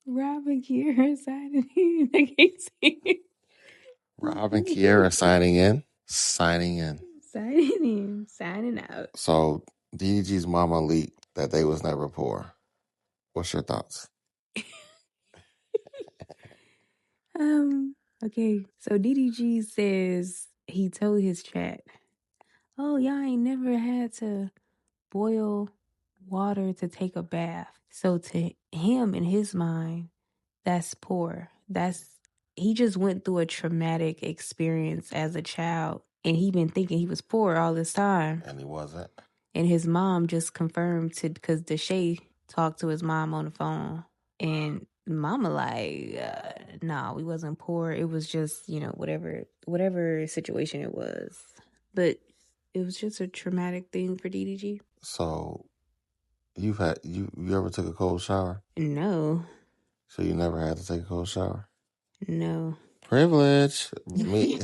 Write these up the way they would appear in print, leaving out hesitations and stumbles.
Rob and Kiara signing in. I can't see it. Rob and Kiara signing in. Signing in. Signing in. Signing out. So DDG's mama leaked that they was never poor. What's your thoughts? Okay. So DDG says he told his chat, "Oh, y'all ain't never had to boil water to take a bath." So to him, in his mind, that's poor. He just went through a traumatic experience as a child, and he been thinking he was poor all this time. And he wasn't. And his mom just confirmed because Deshae talked to his mom on the phone, and mama like, nah, we wasn't poor. It was just, whatever situation it was. But it was just a traumatic thing for DDG. So you ever took a cold shower? No. So you never had to take a cold shower? No. Privilege. Me.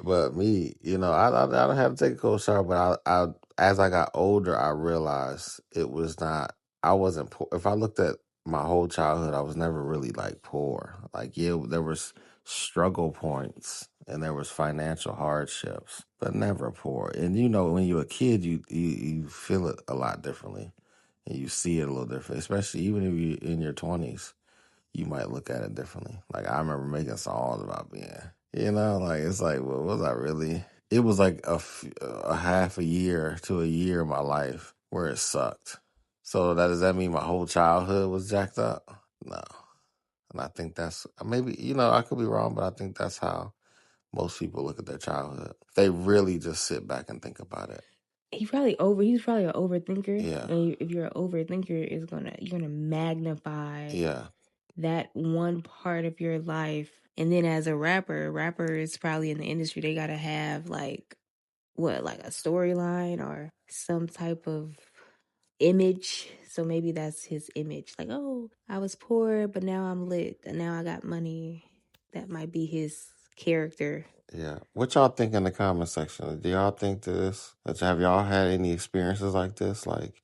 But me, I don't have to take a cold shower, but I as I got older, I realized I wasn't poor. If I looked at my whole childhood, I was never really like poor. Like, yeah, there was struggle points and there was financial hardships, but never poor. And when you're a kid, you feel it a lot differently and you see it a little different, especially even if you're in your 20s. You might look at it differently. Like, I remember making songs about being, it's like, well, was I really? It was like a half a year to a year of my life where it sucked. So does that mean my whole childhood was jacked up? No. And I think that's, maybe, I could be wrong, but I think that's how most people look at their childhood. They really just sit back and think about it. He's probably an overthinker. Yeah. And if you're an overthinker, you're gonna magnify that one part of your life. And then as a rapper is probably in the industry, they gotta have like a storyline or some type of image. So maybe that's his image. Like, oh, I was poor, but now I'm lit, and now I got money. That might be his character. Yeah. What y'all think in the comment section? Do y'all think this? Have y'all had any experiences like this? Like,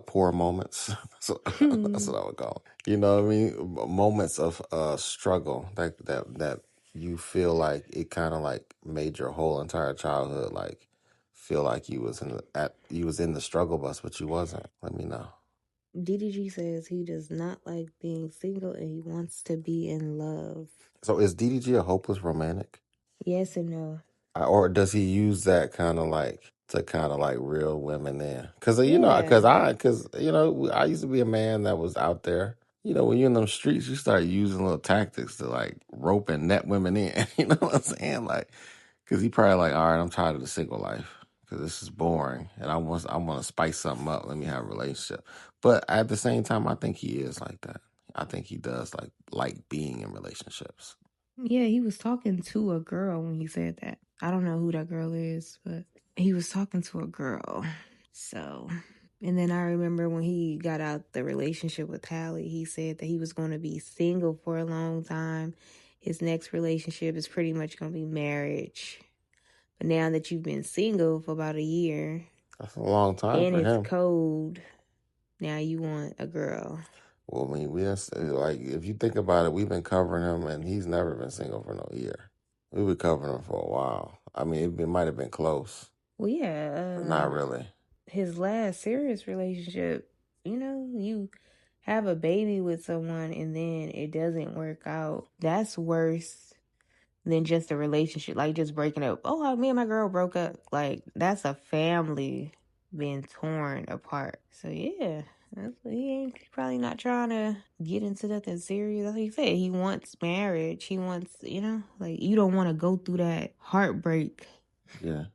poor moments? That's what I would call it. You know what I mean? Moments of struggle that you feel like it kind of like made your whole entire childhood like feel like you was in the struggle bus, but you wasn't. Let me know. DDG says he does not like being single and he wants to be in love. So is DDG a hopeless romantic? Yes and no. Or does he use that kind of like to kind of like reel women in? Because I used to be a man that was out there. When you're in them streets, you start using little tactics to like rope and net women in. You know what I'm saying? Like, because he probably like, all right, I'm tired of the single life because this is boring, and I want to spice something up. Let me have a relationship. But at the same time, I think he is like that. I think he does like being in relationships. Yeah, he was talking to a girl when he said that. I don't know who that girl is, but he was talking to a girl. So, and then I remember when he got out the relationship with Hallie, he said that he was going to be single for a long time. His next relationship is pretty much going to be marriage. But now that you've been single for about a year, that's a long time and for it's him. cold, now you want a girl. Well, I mean, if you think about it, we've been covering him, and he's never been single for no year. We've been covering him for a while. I mean, it might have been close. Well, yeah. But not really. His last serious relationship, you have a baby with someone and then it doesn't work out. That's worse than just a relationship, like just breaking up. Oh, me and my girl broke up. Like, that's a family being torn apart. So, yeah. He ain't probably not trying to get into nothing serious. Like you said, he wants marriage. He wants, like, you don't want to go through that heartbreak. Yeah.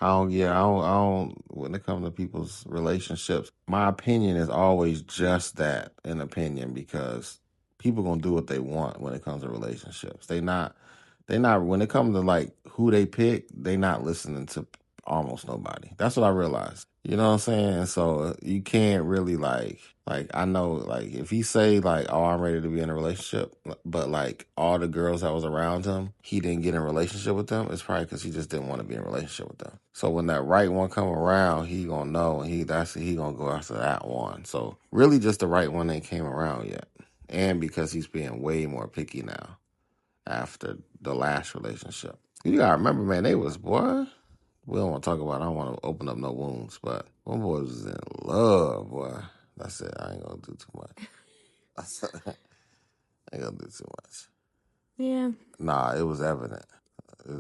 I don't, when it comes to people's relationships, my opinion is always just that, an opinion, because people gonna do what they want when it comes to relationships. They not, when it comes to like who they pick, they not listening to almost nobody. That's what I realized. You know what I'm saying? So you can't really like I know like if he say like, oh, I'm ready to be in a relationship, but like all the girls that was around him, he didn't get in a relationship with them. It's probably because he just didn't want to be in a relationship with them. So when that right one come around, he gonna know, and he gonna go after that one. So really, just the right one ain't came around yet, and because he's being way more picky now after the last relationship. You gotta remember, man, they was boy. We don't want to talk about it. I don't want to open up no wounds, but one boy was in love, boy. That's it. I ain't gonna do too much. I ain't gonna do too much. Yeah. Nah, it was evident.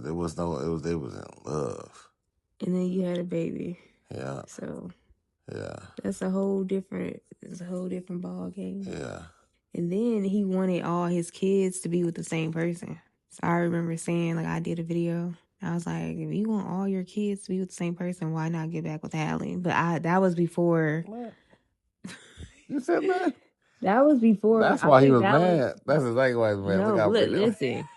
It was no. It was they was in love. And then you had a baby. Yeah. So Yeah. that's a whole different. It's a whole different ball game. Yeah. And then he wanted all his kids to be with the same person. So I remember saying, like, I did a video. I was like, if you want all your kids to be with the same person, why not get back with Hallie? But that was before. What? You said that? That was before. That's I why he think was that was mad. That's exactly why he was mad. Look no. how But big that was. listen,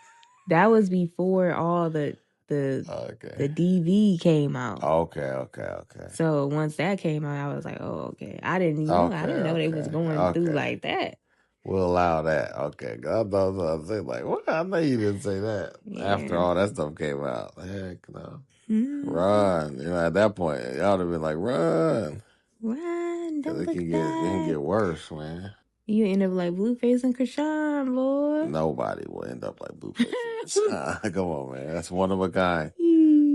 that was before all the Okay. DV came out. Okay. So once that came out, I was like, oh, okay. I didn't know. I didn't know they was going through like that. We'll allow that. Okay. 'Cause I thought I was saying like, what? I know you didn't say that. After Yeah. all that stuff came out. Heck no. Mm-hmm. Run. You know, at that point, y'all would have been like, run. Run, Because don't look it can back. get worse, man. You end up like Blueface and Chrisean, boy. Nobody will end up like Blueface. Come on, man. That's one of a kind.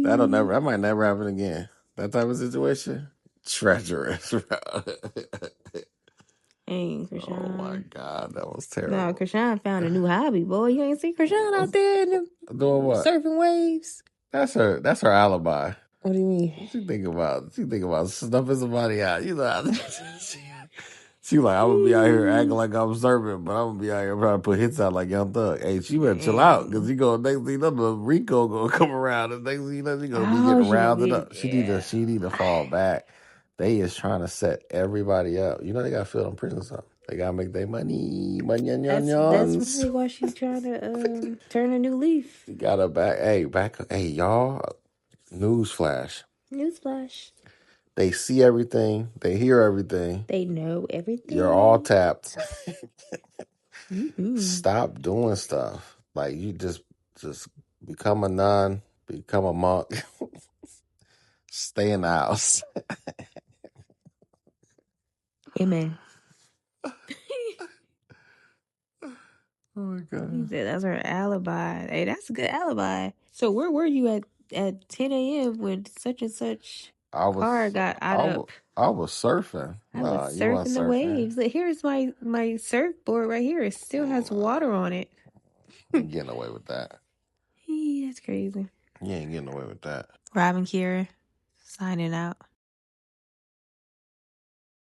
That might never happen again. That type of situation. Treacherous, bro. Ain't Oh my Chrisean. God, that was No, terrible. Chrisean found a new hobby, boy. You ain't see Chrisean out there in the Doing what? surfing waves. That's her alibi. What do you mean? What you think about? She think about snuffing somebody out. You know, she like I'm gonna be out here acting like I'm serving, but I'm gonna be out here trying to put hits out like Young Thug. Hey, she better chill out because Dang. you go next thing you know, the Rico gonna come around, and next thing you know, she gonna be Oh, getting she gonna rounded be up. yeah. She need to fall back. They is trying to set everybody up. You know they gotta fill them prisons up. They gotta make their money, That's onions. probably why she's trying to turn a new leaf. You gotta hey y'all. Newsflash. Newsflash. They see everything. They hear everything. They know You're all everything. tapped. Mm-hmm. Stop doing stuff. Like you just become a nun, become a monk, stay in the house. Amen. Oh my He God. said that's her alibi. Hey, that's a good alibi. So where were you at 10 a.m. when such and such I car was got I out was up? I was surfing. I was Nah, you weren't surfing the surfing. waves. Look, here's my surfboard right here. It still has Nah, water on it. you ain't getting away with that. That's crazy. You ain't getting away with that. Robin Kiara signing out.